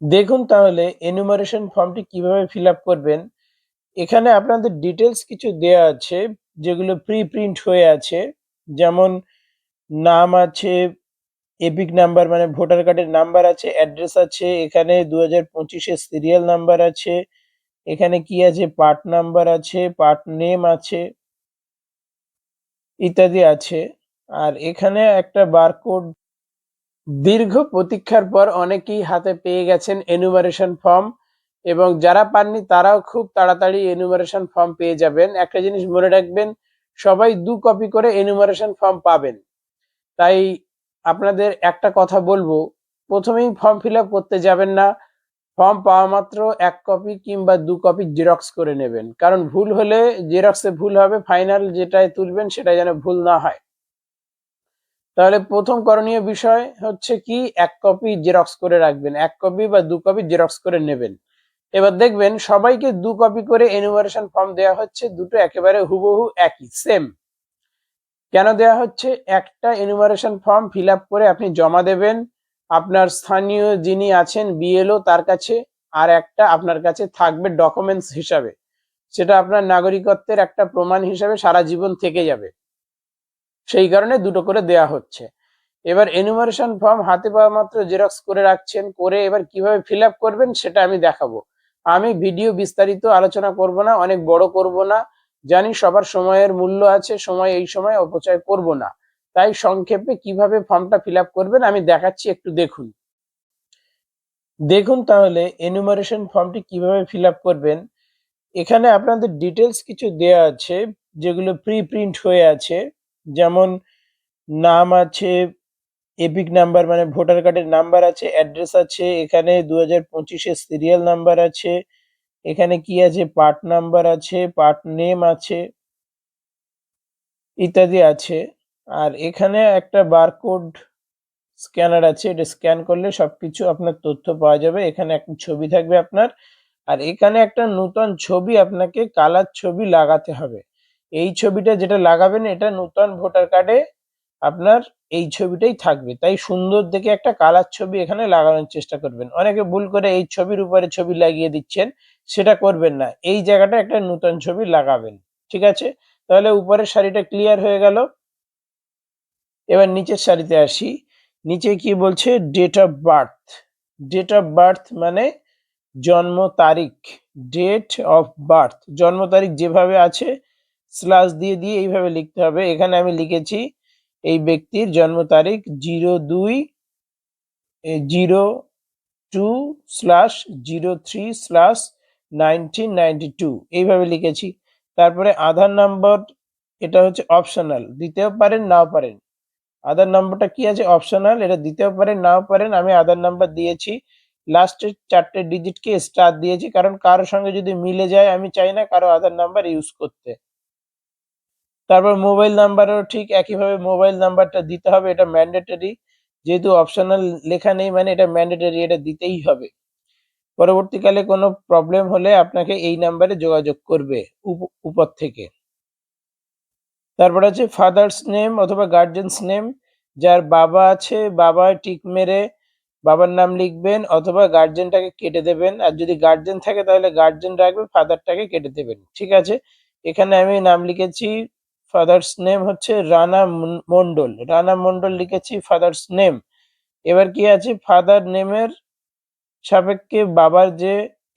দেখুন তাহলে এনুমারেশন ফর্মটি কিভাবে ফিল আপ করবেন। এখানে আপনাদের ডিটেলস কিছু দেয়া আছে যেগুলো প্রিন্ট হয়ে আছে। যেমন নাম আছে, এপিক নাম্বার মানে ভোটার কার্ডের নাম্বার আছে, অ্যাড্রেস আছে, এখানে 2025 এর সিরিয়াল নাম্বার আছে, এখানে কি আছে পার্ট নাম্বার আছে, পার্ট নেম আছে ইত্যাদি আছে। আর এখানে একটা বারকোড। দীর্ঘ প্রতীক্ষার পর অনেকেই হাতে পেয়ে গেছেন এনুমারেশন ফর্ম, এবং যারা পাননি তারাও খুব তাড়াতাড়ি এনুমারেশন ফর্ম পেয়ে যাবেন। একটা জিনিস মনে রাখবেন, সবাই 2 কপি করে এনুমারেশন ফর্ম পাবেন। তাই আপনাদের একটা কথা বলবো, প্রথমেই ফর্ম ফিল আপ করতে যাবেন না। ফর্ম পাওয়া মাত্র 1 কপি কিংবা 2 কপি জেরক্স করে নেবেন, কারণ ভুল হলে জেরক্সে ভুল হবে, ফাইনাল যেটায় তুলবেন সেটা যেন ভুল না হয়। তাহলে প্রথম করণীয় বিষয় হচ্ছে কি, 1 কপি জেরক্স করে রাখবেন, 1 কপি বা 2 কপি জেরক্স করে নেবেন। এবার দেখবেন সবাইকে 2 কপি করে এনুমারেশন ফর্ম দেওয়া হচ্ছে, দুটো একেবারে হুবহু একই সেম। কেন দেওয়া হচ্ছে? একটা এনুমারেশন ফর্ম ফিল আপ করে আপনি জমা দেবেন আপনার স্থানীয় যিনি আছেন বিএলও তার কাছে, আর একটা আপনার কাছে থাকবে ডকুমেন্টস হিসাবে, সেটা আপনার নাগরিকত্বের একটা প্রমাণ হিসাবে সারা জীবন থেকে যাবে। সেই কারণে দুটো করে দেয়া হচ্ছে। এবার এনুমারেশন ফর্ম হাতে পাওয়া মাত্র জেরক্স করে রাখছেন, করে এবার কিভাবে ফিল আপ করবেন সেটা আমি দেখাবো। আমি ভিডিও বিস্তারিত আলোচনা করব না, অনেক বড় করব না। জানি সবার সময়ের মূল্য আছে, সময় এই সময় অপচয় করব না। তাই সংক্ষেপে কিভাবে ফর্মটা ফিল আপ করবেন আমি দেখাচ্ছি, একটু দেখুন। দেখুন তাহলে এনুমারেশন ফর্মটি কিভাবে ফিল আপ করবেন। এখানে আপনাদের ডিটেলস কিছু দেয়া আছে যেগুলো প্রিন্ট হয়ে আছে। যেমন নাম আছে, এপিক নাম্বার মানে ভোটার কার্ডের নাম্বার আছে, অ্যাড্রেস আছে, এখানে 2025 এর সিরিয়াল নাম্বার আছে, এখানে কি আছে পার্ট নাম্বার আছে, পার্ট নেম আছে ইত্যাদি আছে। আর এখানে একটা বারকোড স্ক্যানার আছে, এটা স্ক্যান করলে সবকিছু আপনার তথ্য পাওয়া যাবে। এখানে একটা ছবি থাকবে আপনার, আর এখানে একটা নতুন ছবি আপনাকে কালার ছবি লাগাতে হবে। এই ছবিটা যেটা লাগাবেন এটা নতুন ভোটার কার্ডে আপনার এই ছবিটাই থাকবে, তাই সুন্দর দেখে একটা কালার ছবি এখানে লাগানোর চেষ্টা করবেন। অনেকে ভুল করে এই ছবির উপরে ছবি লাগিয়ে দিচ্ছেন, সেটা করবেন না। এই জায়গাটা একটা নতুন ছবি লাগাবেন, ঠিক আছে? তাহলে উপরের সারিটা ক্লিয়ার হয়ে গেল। এবার নিচের সারিতে আসি। নিচে কি বলছে? Date of birth. Date of birth মানে জন্ম তারিখ। ডেট অফ বার্থ জন্ম তারিখ যেভাবে আছে স্ল্যাশ দিয়ে দিয়ে এইভাবে লিখতে হবে। এখানে আমি লিখেছি এই ব্যক্তির জন্ম তারিখ 02/03/1992 এইভাবে লিখেছি। তারপরে আধার নাম্বার, এটা হচ্ছে অপশনাল, দিতেও পারেন নাও পারেন। আধার নাম্বারটা কি আছে? অপশনাল, এটা দিতেও পারেন নাও পারেন। আমি আধার নাম্বার দিয়েছি, লাস্টের 4টে ডিজিটকে স্টার দিয়েছি, কারণ কারোর সঙ্গে যদি মিলে যায় আমি চাই না কারো আধার নাম্বার ইউজ করতে। তারপর মোবাইল নাম্বারও ঠিক একইভাবে মোবাইল নাম্বারটা দিতে হবে, এটা ম্যান্ডেটরি। যেহেতু অপশনাল লেখা নেই মানে এটা ম্যান্ডেটরি, এটা দিতেই হবে। পরবর্তীকালে কোনো প্রবলেম হলে আপনাকে এই নাম্বারে যোগাযোগ করবে উপর থেকে। তারপর আছে ফাদার্স নেম অথবা গার্জেন্স নেম। যার বাবা আছে বাবা টিক মেরে বাবার নাম লিখবেন, অথবা গার্জেনটাকে কেটে দেবেন। আর যদি গার্জেন থাকে তাহলে গার্জেন রাখবে, ফাদারটাকে কেটে দেবেন, ঠিক আছে? এখানে আমি নাম লিখেছি, ফাদার্স নেম হচ্ছে রানা মন্ডল। রানা মন্ডল লিখেছি ফাদার্স নেম। এবার কি আছে? ফাদার নেমের সাপেক্ষে বাবার যে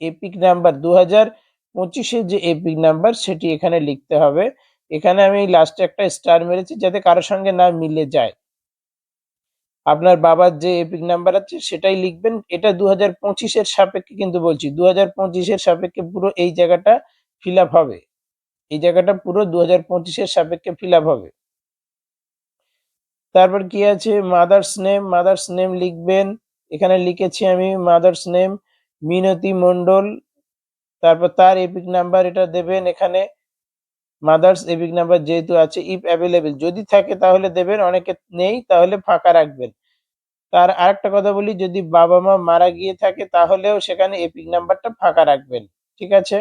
এপিক নাম্বার 2025-এর যে এপিক নাম্বার সেটি এখানে লিখতে হবে। এখানে আমি লাস্টে একটা স্টার মেরেছি যাতে কারোর সঙ্গে না মিলে যায়। আপনার বাবার যে এপিক নাম্বার আছে সেটাই লিখবেন। এটা 2025-এর সাপেক্ষে কিন্তু বলছি, 2025-এর সাপেক্ষে পুরো এই জায়গাটা ফিল আপ হবে। এই জায়গাটা পুরো 2025-এর সাপেক্ষে ফিল আপ হবে। তারপর কি আছে? Mother's name. মাদার্স নেম লিখবেন, এখানে লিখেছি আমি মাদার্স নেম মিনতি মন্ডল। তারপর তার এপিক নাম্বার এটা দেবেন এখানে। মাদার্স এপিক নাম্বার যেহেতু আছে, ইফ অ্যাভেলেবেল যদি থাকে তাহলে দেবেন, অনেকে নেই তাহলে ফাঁকা রাখবেন। তার আরেকটা কথা বলি, যদি বাবা মা মারা গিয়ে থাকে তাহলেও সেখানে এপিক নাম্বারটা ফাঁকা রাখবেন, ঠিক আছে?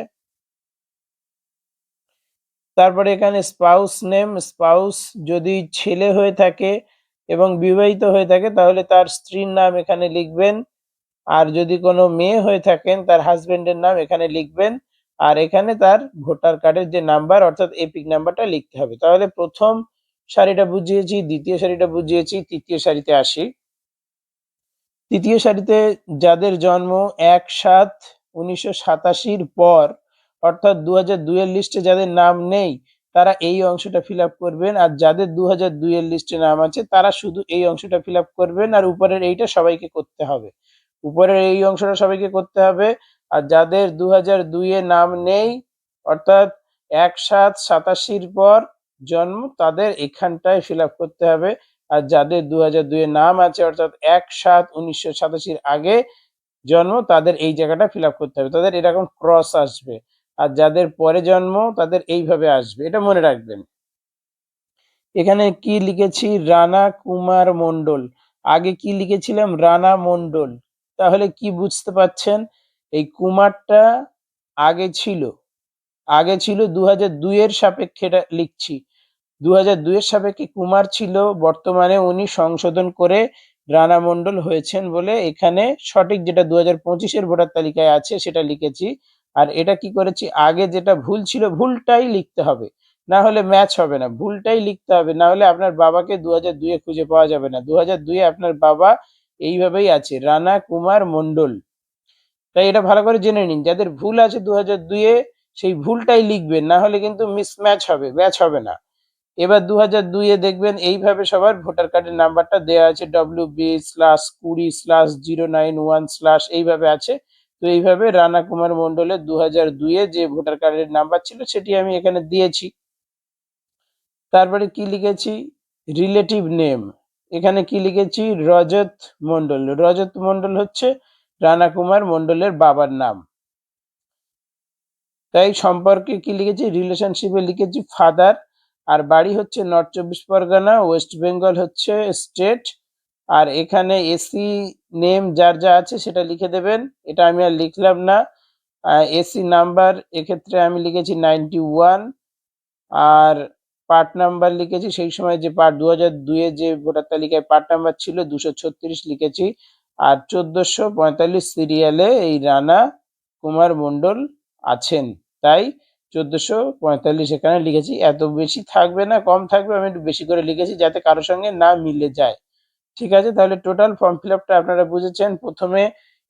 তারপরে এখানে স্পাউস নেম। স্পাউস যদি ছেলে হয়ে থাকে এবং বিবাহিত হয়ে থাকে তাহলে তার স্ত্রীর নাম এখানে লিখবেন। আর যদি কোনো মেয়ে হয়ে থাকেন তার হাজবেন্ডের নাম এখানে লিখবেন, আর এখানে তার ভোটার কার্ডের যে নাম্বার অর্থাৎ এপিক নাম্বারটা লিখতে হবে। তাহলে প্রথম সারিটা বুঝিয়েছি, দ্বিতীয় সারিটা বুঝিয়েছি, তৃতীয় সারিতে আসি। তৃতীয় সারিতে যাদের জন্ম ১/৭/১৯৮৭ পর অর্থাৎ ২০০২ এর লিস্টে যাদের নাম নেই তারা এই অংশটা ফিল আপ করবেন, আর যাদের ২০০২ এর লিস্টে নাম আছে তারা শুধু এই অংশটা ফিল আপ করবেন, আর উপরের এইটা সবাইকে করতে হবে। উপরের এই অংশটা সবাইকে করতে হবে। আর যাদের ২০০২ এ নাম নেই অর্থাৎ ১/৭/৮৭ পর জন্ম তাদের এখানটায় ফিল আপ করতে হবে। আর যাদের ২০০২ এর নাম আছে অর্থাৎ ১/৭/১৯৮৭ আগে জন্ম তাদের এই জায়গাটা ফিল আপ করতে হবে, তাদের এরকম ক্রস আসবে। আর যাদের পরে জন্ম তাদের এইভাবে আসবে, এটা মনে রাখবেন। এখানে কি লিখেছি? রানা কুমার মণ্ডল। আগে কি লিখেছিলাম? রানা মণ্ডল। তাহলে কি বুঝতে পারছেন? এই কুমারটা আগে ছিল, ২০০২ এর সাপেক্ষে এটা লিখছি। ২০০২ এর সাপেক্ষে কুমার ছিল, বর্তমানে উনি সংশোধন করে রানা মণ্ডল হয়েছেন বলে এখানে সঠিক যেটা ২০২৫ এর ভোটার তালিকায় আছে সেটা লিখেছি। আর এটা কি করেছি? আগে যেটা ভুল ছিল ভুলটাই লিখতে হবে, না হলে ম্যাচ হবে না। ভুলটাই লিখতে হবে, না হলে আপনার বাবাকে ২০০২ এ খুঁজে পাওয়া যাবে না। ২০০২ এ আপনার বাবা এইভাবেই আছে, রানা কুমার মণ্ডল। তাই এটা ভালো করে জেনে নিন, যাদের ভুল আছে ২০০২ এ সেই ভুলটাই লিখবেন, না হলে কিন্তু মিসম্যাচ হবে, ম্যাচ হবে না। এবার ২০০২ এ দেখবেন এইভাবে সবার ভোটার কার্ডের নাম্বারটা দেওয়া আছে WB/20/091/ এইভাবে আছে। তো এইভাবে রানা কুমার মণ্ডলের ২০০২ এ যে ভোটার কার্ডের নাম্বার ছিল সেটি আমি এখানে দিয়েছি। তারপরে কি লিখেছি? Relative name. এখানে কি লিখেছি? রজত মণ্ডল। রজত মণ্ডল হচ্ছে রানা কুমার মণ্ডলের বাবার নাম। তাই সম্পর্কে কি লিখেছি? রিলেশনশিপে লিখেছি ফাদার। আর বাড়ি হচ্ছে নর্থ চব্বিশ পরগনা, ওয়েস্ট বেঙ্গল হচ্ছে স্টেট। আর এখানে এসি নেম যার যা আছে সেটা লিখে দেবেন, এটা আমি আর লিখলাম না। এসি নাম্বার এক্ষেত্রে আমি লিখেছি 91। আর পার্ট নাম্বার লিখেছি সেই সময় যে পার্ট ২০০২ এ যে ভোটার তালিকায় পার্ট নাম্বার ছিল ২৩৬ লিখেছি। আর ১৪৪৫ সিরিয়ালে এই রানা কুমার মণ্ডল আছেন, তাই ১৪৪৫ এখানে লিখেছি। এত বেশি থাকবে না, কম থাকবে, আমি একটু বেশি করে লিখেছি যাতে কারোর সঙ্গে না মিলে যায়। ঠিক আছে, তাহলে টোটাল ফর্ম ফিল আপটা আপনারা বুঝেছেন। প্রথমে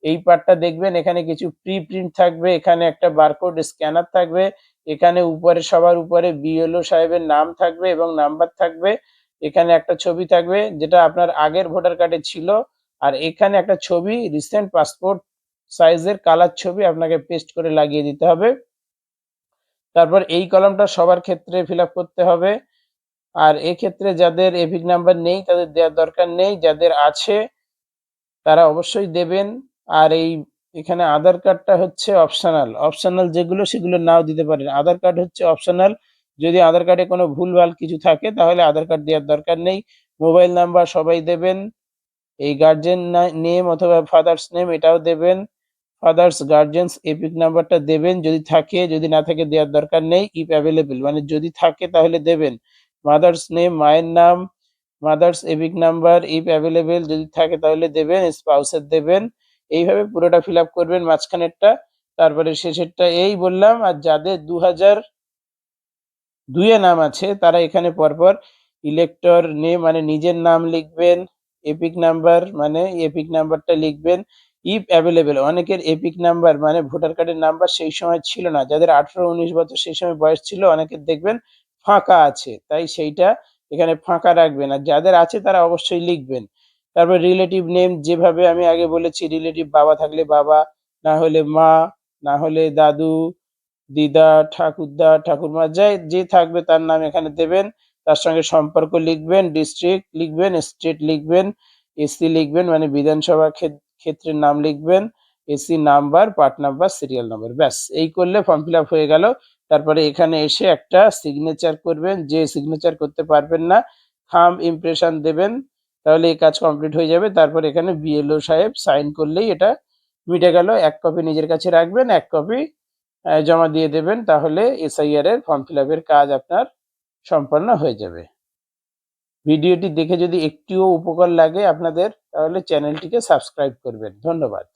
এই পার্টটা দেখবেন, এখানে কিছু প্রি প্রিন্ট থাকবে, এখানে একটা বারকোড স্ক্যানার থাকবে, এখানে উপরে সবার উপরে বিএলও সাহেবের নাম থাকবে এবং নাম্বার থাকবে, এখানে একটা ছবি থাকবে যেটা আপনার আগের ভোটার কার্ডে ছিল, আর এখানে একটা ছবি রিসেন্ট পাসপোর্ট সাইজের কালার ছবি আপনাকে পেস্ট করে লাগিয়ে দিতে হবে। তারপর এই কলামটা সবার ক্ষেত্রে ফিল আপ করতে হবে। আর এক্ষেত্রে যাদের এপিক নাম্বার নেই তাদের দেওয়ার দরকার নেই, যাদের আছে তারা অবশ্যই দেবেন। আর এখানে আধার কার্ডটা হচ্ছে অপশনাল, অপশনাল যেগুলো সেগুলো নাও দিতে পারেন। আধার কার্ড হচ্ছে অপশনাল, যদি আধার কার্ডে কোনো ভুলভাল কিছু থাকে তাহলে আধার কার্ড দেওয়ার দরকার নেই। মোবাইল নাম্বার সবাই দেবেন, এই গার্জেন নেম অথবা ফাদার্স নেম এটাও দেবেন, ফাদার্স গার্জেন্স এপিক নাম্বারটা দেবেন যদি থাকে, যদি না থাকে দেওয়ার দরকার নেই। ইফ অ্যাভেলেবেল মানে যদি থাকে তাহলে দেবেন। মাদার্স নেম মায়ের নাম, mother's epic number if available যদি থাকে তাহলে দেবেন, স্পাউসের দেবেন। এইভাবে পুরোটা ফিল আপ করবেন মাঝখানেরটা, তারপরে শেষেরটা এই বললাম। আর যাদের ২০০২ এ নাম আছে তারা এখানে পরপর ইলেক্টর নেম মানে নিজের নাম লিখবেন, এপিক নাম্বার মানে এপিক নাম্বারটা লিখবেন। ইফ অ্যাভেলেবেল অনেকের এপিক নাম্বার মানে ভোটার কার্ডের নাম্বার সেই সময় ছিল না, যাদের ১৮-১৯ বছর সেই সময় বয়স ছিল অনেকের দেখবেন ফাঁকা আছে, তাই সেইটা এখানে ফাঁকা রাখবেন। আর যাদের আছে তারা অবশ্যই লিখবেন। তারপর রিলেটিভ নেম যেভাবে আমি আগে বলেছি, রিলেটিভ বাবা থাকলে বাবা, না হলে মা, না হলে দাদু, দিদা, ঠাকুরদা, ঠাকুরমা, যে থাকবে তার নাম এখানে দেবেন। তার সঙ্গে সম্পর্ক লিখবেন, ডিস্ট্রিক্ট লিখবেন, স্টেট লিখবেন, এসি লিখবেন মানে বিধানসভা ক্ষেত্রের নাম লিখবেন, AC number, part number, serial number. ব্যাস এই করলে ফর্ম ফিল আপ হয়ে গেল। তারপরে এখানে এসে একটা সিগনেচার করবেন, যে সিগনেচার করতে পারবেন না থাম্ব ইমপ্রেশন দেবেন, তাহলে এই কাজ কমপ্লিট হয়ে যাবে। তারপর এখানে বিএলও সাহেব সাইন করলেই এটা মিটে গেল। এক কপি নিজের কাছে রাখবেন, এক কপি জমা দিয়ে দেবেন, তাহলে এসআইআর এর ফর্ম ফিল আপের কাজ আপনার সম্পন্ন হয়ে যাবে। ভিডিওটি দেখে যদি একটুও উপকার লাগে আপনাদের তাহলে চ্যানেলটিকে সাবস্ক্রাইব করবেন। ধন্যবাদ।